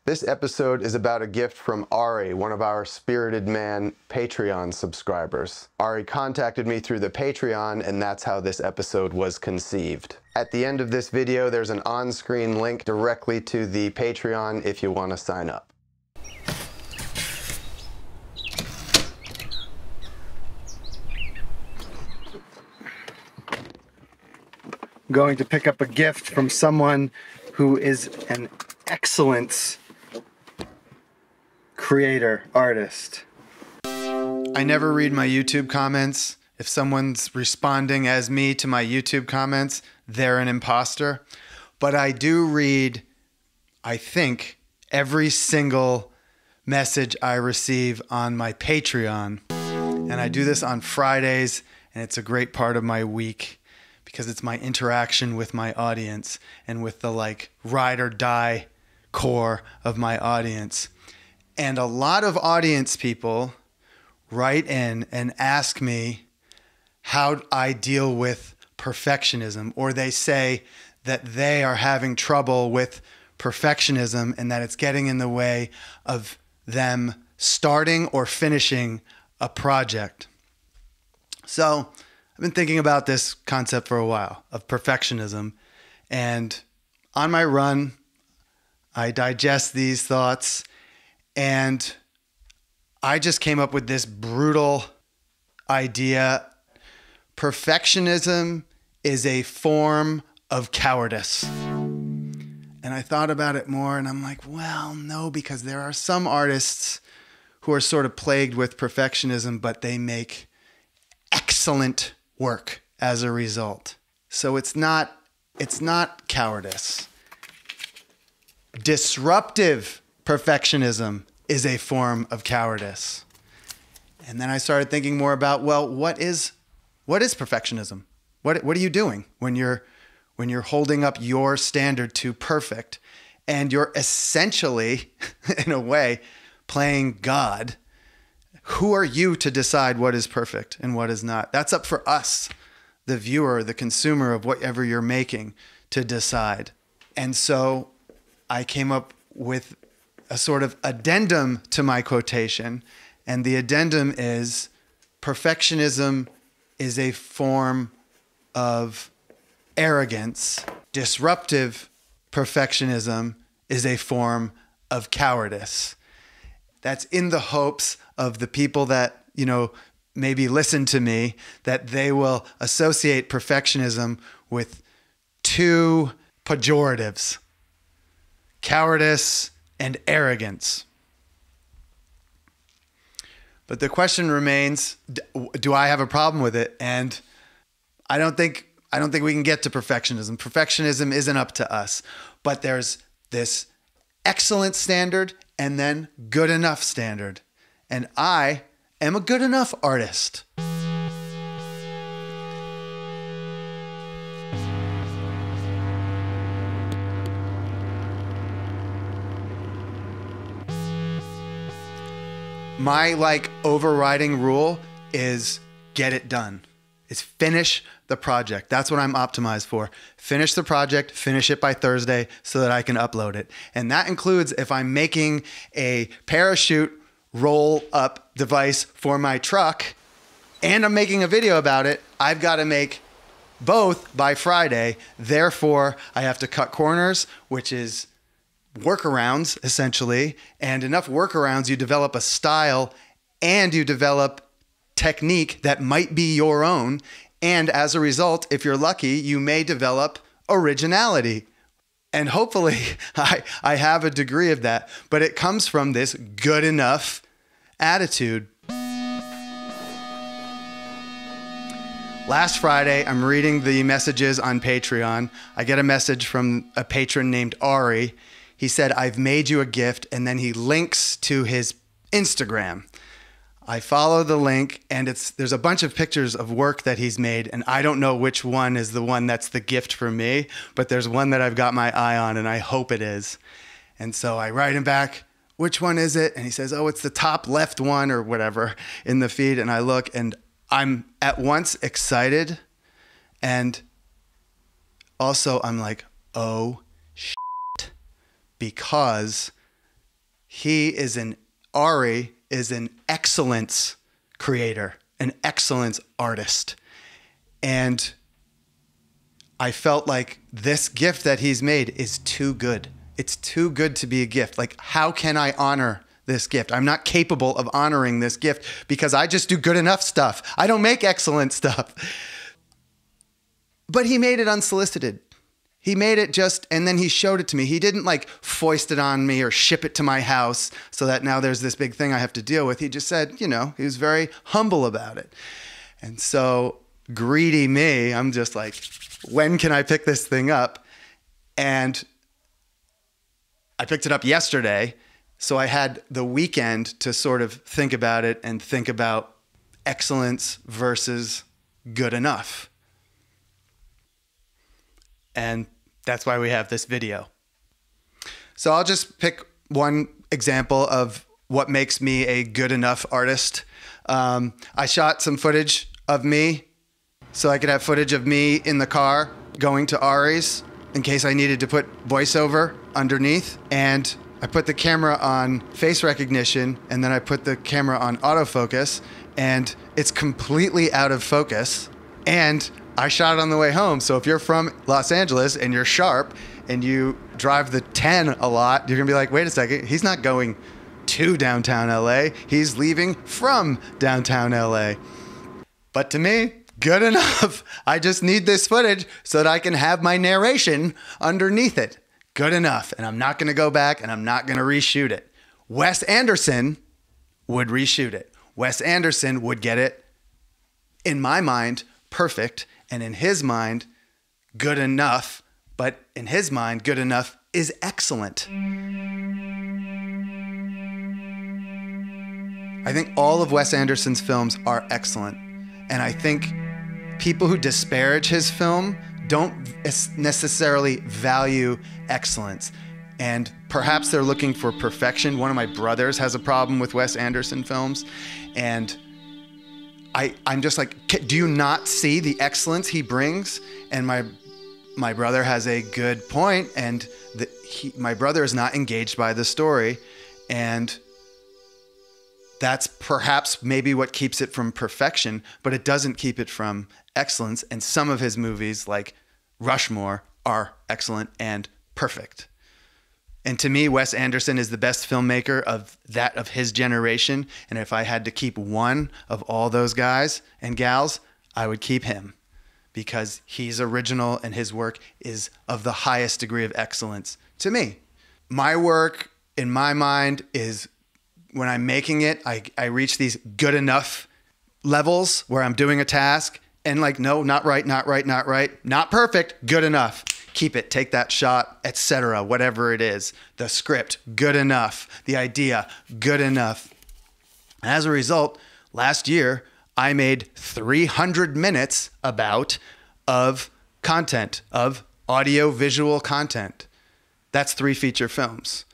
This episode is about a gift from Ari, one of our Spirited Man Patreon subscribers. Ari contacted me through the Patreon, and that's how this episode was conceived. At the end of this video, there's an on-screen link directly to the Patreon if you want to sign up. I'm going to pick up a gift from someone who is an excellent creator, artist. I never read my YouTube comments. If someone's responding as me to my YouTube comments, they're an imposter. But I do read, I think, every single message I receive on my Patreon. And I do this on Fridays, and it's a great part of my week because it's my interaction with my audience and with the ride or die core of my audience. And a lot of audience people write in and ask me how I deal with perfectionism, or they say that they are having trouble with perfectionism and that it's getting in the way of them starting or finishing a project. So I've been thinking about this concept for a while of perfectionism, and on my run, I digest these thoughts, and I just came up with this brutal idea. Perfectionism is a form of cowardice. And I thought about it more, and I'm like, well, no, because there are some artists who are sort of plagued with perfectionism, but they make excellent work as a result. So it's not cowardice. Disruptive perfectionism is a form of cowardice. And then I started thinking more about, well, what is perfectionism? What are you doing when you're holding up your standard to perfect, and you're essentially, in a way, playing God? Who are you to decide what is perfect and what is not? That's up for us, the viewer, the consumer of whatever you're making, to decide. And so I came up with a sort of addendum to my quotation. And the addendum is, perfectionism is a form of arrogance. Disruptive perfectionism is a form of cowardice. That's in the hopes of the people that, maybe listen to me, that they will associate perfectionism with two pejoratives: cowardice and arrogance. But the question remains, do I have a problem with it? And I don't think we can get to perfectionism. Perfectionism isn't up to us. But there's this excellent standard and then good enough standard. And I am a good enough artist. My overriding rule is get it done. Is finish the project. That's what I'm optimized for. Finish the project, finish it by Thursday so that I can upload it. And that includes if I'm making a parachute roll up device for my truck and I'm making a video about it, I've got to make both by Friday. Therefore, I have to cut corners, which is workarounds, essentially, and enough workarounds, you develop a style and you develop technique that might be your own. And as a result, if you're lucky, you may develop originality. And hopefully I have a degree of that, but it comes from this good enough attitude. Last Friday, I'm reading the messages on Patreon. I get a message from a patron named Ari. He said, I've made you a gift, and then he links to his Instagram. I follow the link, and there's a bunch of pictures of work that he's made, and I don't know which one is the one that's the gift for me, but there's one that I've got my eye on, and I hope it is. And so I write him back, which one is it? And he says, oh, it's the top left one or whatever in the feed. And I look, and I'm at once excited, and also I'm like, oh, shit, because Ari is an excellence creator, an excellence artist. And I felt like this gift that he's made is too good. It's too good to be a gift. Like, how can I honor this gift? I'm not capable of honoring this gift because I just do good enough stuff. I don't make excellent stuff. But he made it unsolicited. He made it just, and then he showed it to me. He didn't like foist it on me or ship it to my house so that now there's this big thing I have to deal with. He just said, he was very humble about it. And so greedy me, I'm just like, when can I pick this thing up? And I picked it up yesterday. So I had the weekend to sort of think about it and think about excellence versus good enough. And that's why we have this video. So I'll just pick one example of what makes me a good enough artist. I shot some footage of me so I could have footage of me in the car going to Ari's in case I needed to put voiceover underneath. And I put the camera on face recognition and then I put the camera on autofocus and it's completely out of focus. And I shot it on the way home. So if you're from Los Angeles and you're sharp and you drive the 10 a lot, you're gonna be like, wait a second, he's not going to downtown LA. He's leaving from downtown LA. But to me, good enough. I just need this footage so that I can have my narration underneath it. Good enough. And I'm not gonna go back and I'm not gonna reshoot it. Wes Anderson would reshoot it. Wes Anderson would get it, in my mind, perfect. And in his mind, good enough, but in his mind, good enough is excellent. I think all of Wes Anderson's films are excellent. And I think people who disparage his film don't necessarily value excellence. And perhaps they're looking for perfection. One of my brothers has a problem with Wes Anderson films. And I'm just like, do you not see the excellence he brings? And my brother has a good point, and my brother is not engaged by the story, and that's perhaps maybe what keeps it from perfection, but it doesn't keep it from excellence. And some of his movies, like Rushmore, are excellent and perfect. And to me, Wes Anderson is the best filmmaker of his generation. And if I had to keep one of all those guys and gals, I would keep him because he's original and his work is of the highest degree of excellence to me. My work, in my mind, is when I'm making it, I reach these good enough levels where I'm doing a task and like, no, not right, not perfect, good enough. Keep it, take that shot, etc., whatever it is. The script, good enough. The idea, good enough. And as a result, last year, I made 300 minutes of content, of audio-visual content. That's 3 feature films.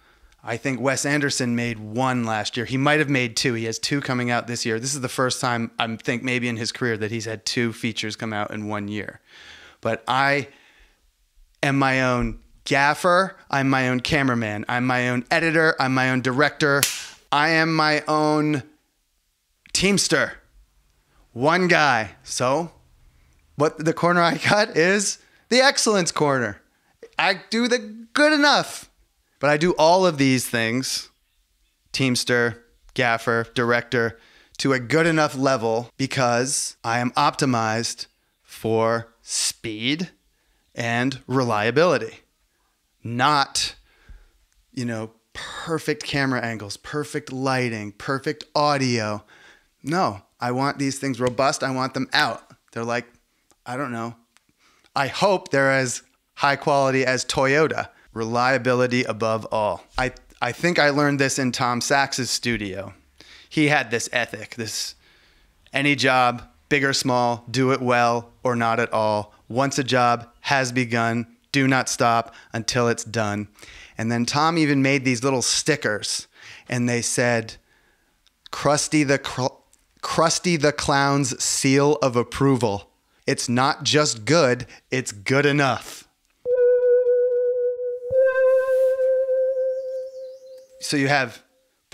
I think Wes Anderson made 1 last year. He might have made 2. He has 2 coming out this year. This is the first time, I think, maybe in his career that he's had 2 features come out in 1 year. But I am my own gaffer. I'm my own cameraman. I'm my own editor. I'm my own director. I am my own teamster. One guy. So what the corner I cut is the excellence corner. I do the good enough. But I do all of these things, teamster, gaffer, director, to a good enough level because I am optimized for speed and reliability. Not, perfect camera angles, perfect lighting, perfect audio. No, I want these things robust. I want them out. They're like, I don't know. I hope they're as high quality as Toyota. Reliability above all. I think I learned this in Tom Sachs's studio. He had this ethic, any job, big or small, do it well or not at all. Once a job has begun, do not stop until it's done. And then Tom even made these little stickers and they said, Krusty the Clown's seal of approval. It's not just good, it's good enough. So you have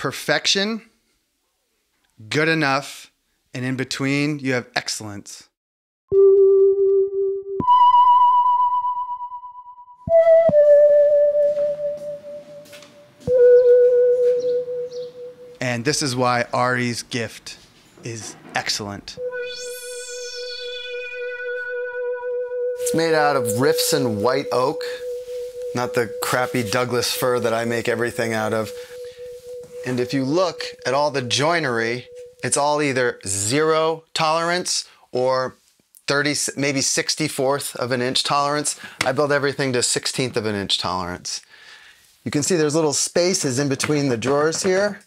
perfection, good enough, and in between you have excellence. And this is why Ari's gift is excellent. It's made out of riffs and white oak, not the crappy Douglas fir that I make everything out of. And if you look at all the joinery, it's all either 0 tolerance or 30, maybe 64th of an inch tolerance. I build everything to 16th of an inch tolerance. You can see there's little spaces in between the drawers here.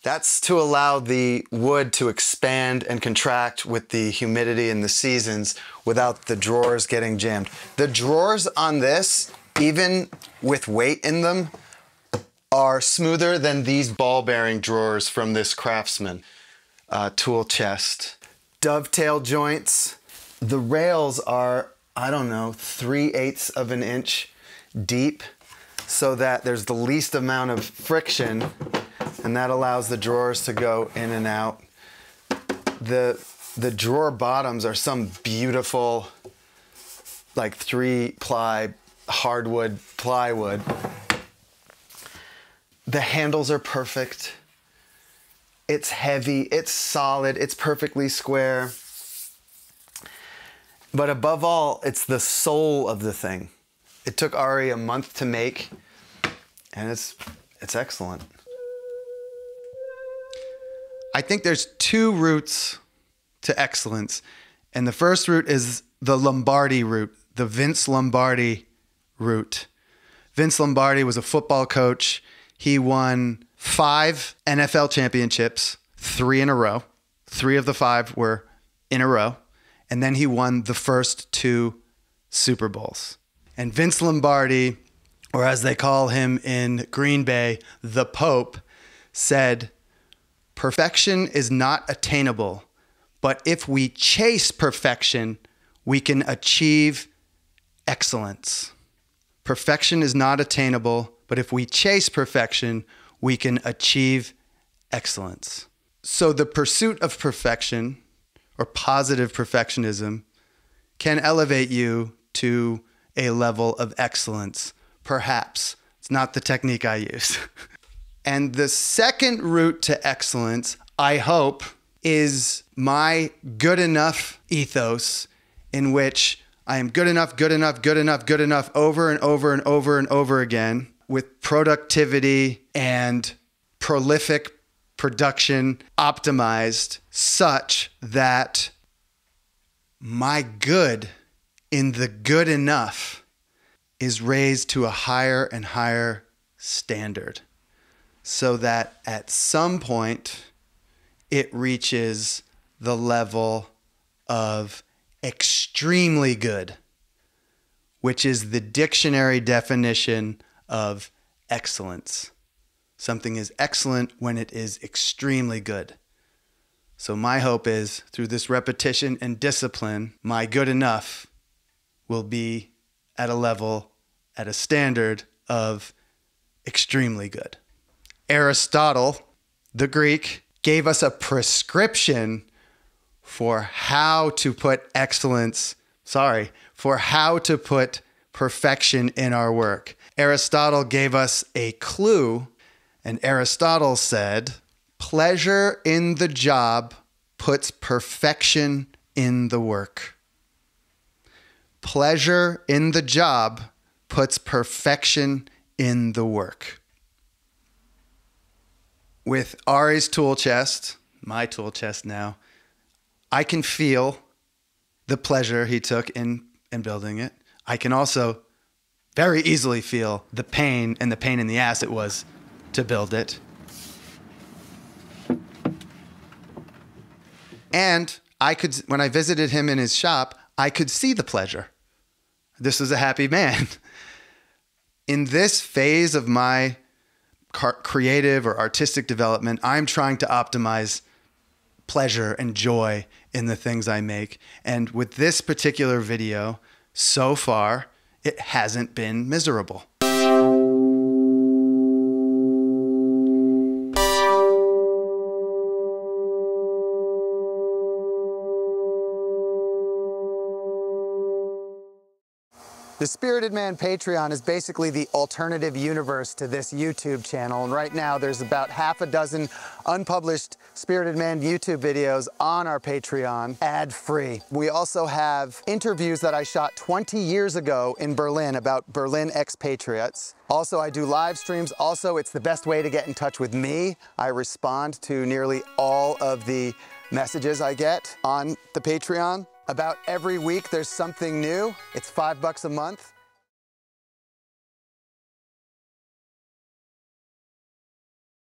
That's to allow the wood to expand and contract with the humidity and the seasons without the drawers getting jammed. The drawers on this, even with weight in them, are smoother than these ball-bearing drawers from this Craftsman tool chest. Dovetail joints. The rails are, I don't know, 3/8 of an inch deep so that there's the least amount of friction, and that allows the drawers to go in and out. The drawer bottoms are some beautiful, like 3-ply hardwood plywood. The handles are perfect. It's heavy, it's solid, it's perfectly square. But above all, it's the soul of the thing. It took Ari a month to make, and it's excellent. I think there's 2 routes to excellence. And the first route is the Lombardi route, the Vince Lombardi route. Vince Lombardi was a football coach. He won 5 NFL championships, 3 in a row. 3 of the 5 were in a row. And then he won the first 2 Super Bowls. And Vince Lombardi, or as they call him in Green Bay, the Pope, said, "Perfection is not attainable, but if we chase perfection, we can achieve excellence." Perfection is not attainable, but if we chase perfection, we can achieve excellence. So the pursuit of perfection, or positive perfectionism, can elevate you to a level of excellence. Perhaps. It's not the technique I use. And the second route to excellence, I hope, is my good enough ethos, in which I am good enough, good enough, good enough, good enough over and over and over and over again, with productivity and prolific production optimized such that my good in the good enough is raised to a higher and higher standard, so that at some point it reaches the level of extremely good, which is the dictionary definition of excellence. Something is excellent when it is extremely good. So my hope is, through this repetition and discipline, my good enough will be at a level, at a standard of extremely good. Aristotle, the Greek, gave us a prescription for how to put how to put perfection in our work. Aristotle gave us a clue, and Aristotle said, "Pleasure in the job puts perfection in the work." Pleasure in the job puts perfection in the work. With Ari's tool chest, my tool chest now, I can feel the pleasure he took in building it. I can also very easily feel the pain in the ass it was to build it. And I could, when I visited him in his shop, I could see the pleasure. This was a happy man. In this phase of my creative or artistic development, I'm trying to optimize pleasure and joy in the things I make. And with this particular video, so far, it hasn't been miserable. The Spirited Man Patreon is basically the alternative universe to this YouTube channel, and right now there's about half a dozen unpublished Spirited Man YouTube videos on our Patreon, ad-free. We also have interviews that I shot 20 years ago in Berlin about Berlin expatriates. Also, I do live streams. Also, it's the best way to get in touch with me. I respond to nearly all of the messages I get on the Patreon. About every week, there's something new. It's $5 a month.